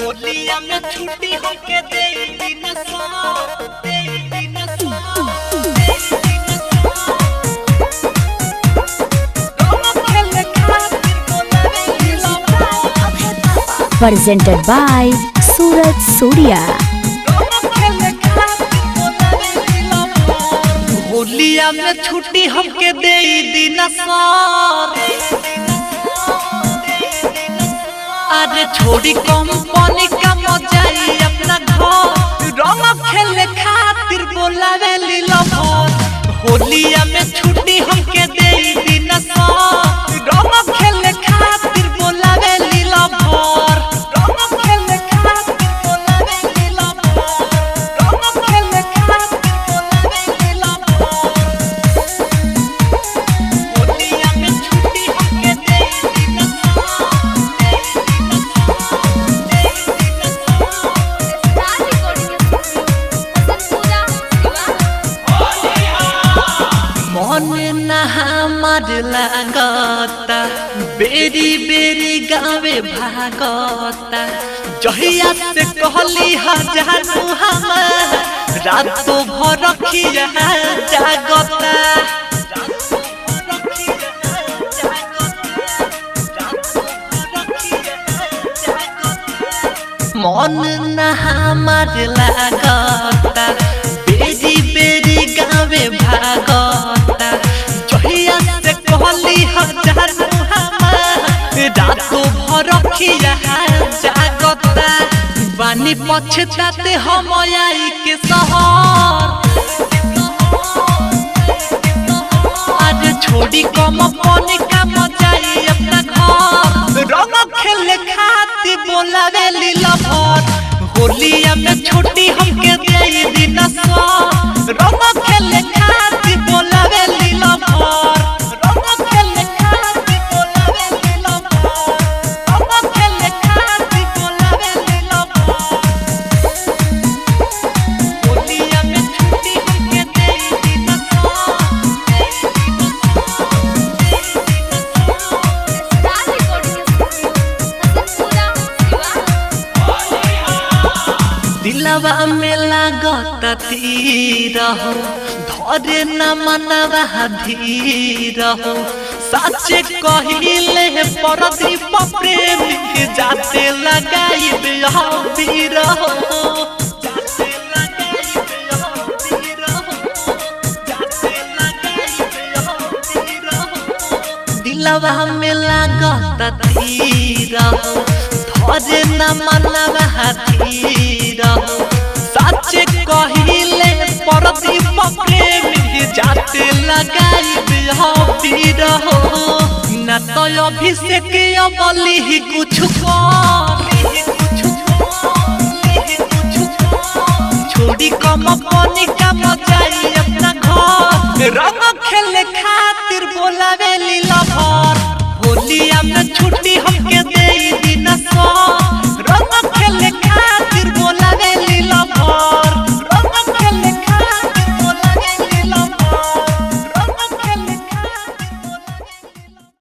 होलिया में छुट्टी होके दे दिन सा presented by Suraj Surya। होलिया में छुट्टी हमके दे दिन अरे छोड़ी कंपनी का मजाई अपना घर रंग खेले खातिर बोलावे लीलभर। होलिया में छुट्टी हमके दे दिन रंग खेले खातिर बोलावे लीलभर। रंग खेले खातिर बोलावे लीलभर। रंग खेले खातिर बोलावे लीलभर। होलिया में छुट्टी हमके दे दिन मन हमार लागता बेरी बेरी गावे भागता जहिया से कहली हजारू हमार रातों भर रखिया जागता। मन हमार लागता बेरी बेरी गावे भागता जहिया से कहली हजारू हमार रातों भर रखिया जागता। बानी पछताते हम आई के शहर आज छोड़ी कम पानी का मजाई अपना घर रंग खेले खातिर बोलावे लीलभर। होलिया में छुट्टी हमके दे दिन रंग खेले खातिर बोलावे लीलभर। रंग खेले खातिर बोलावे लीलभर। रंग खेले खातिर बोलावे लीलभर। होलिया में छुट्टी हमके दे दिन दिलवा में लागत तीर हो धरे न मनवा धीर हो सच कहिले परदीप प्रेम के जाते लगाई बीर हो। दिलवा में लागत तीर हो धरे न मनवा धीर हो सच कहिले परदीप प्रेम जाते लगाई बीर हो। न तो अभिषेक बली कुछ छोड़ी कम पानी का मजाई अपना घर रंग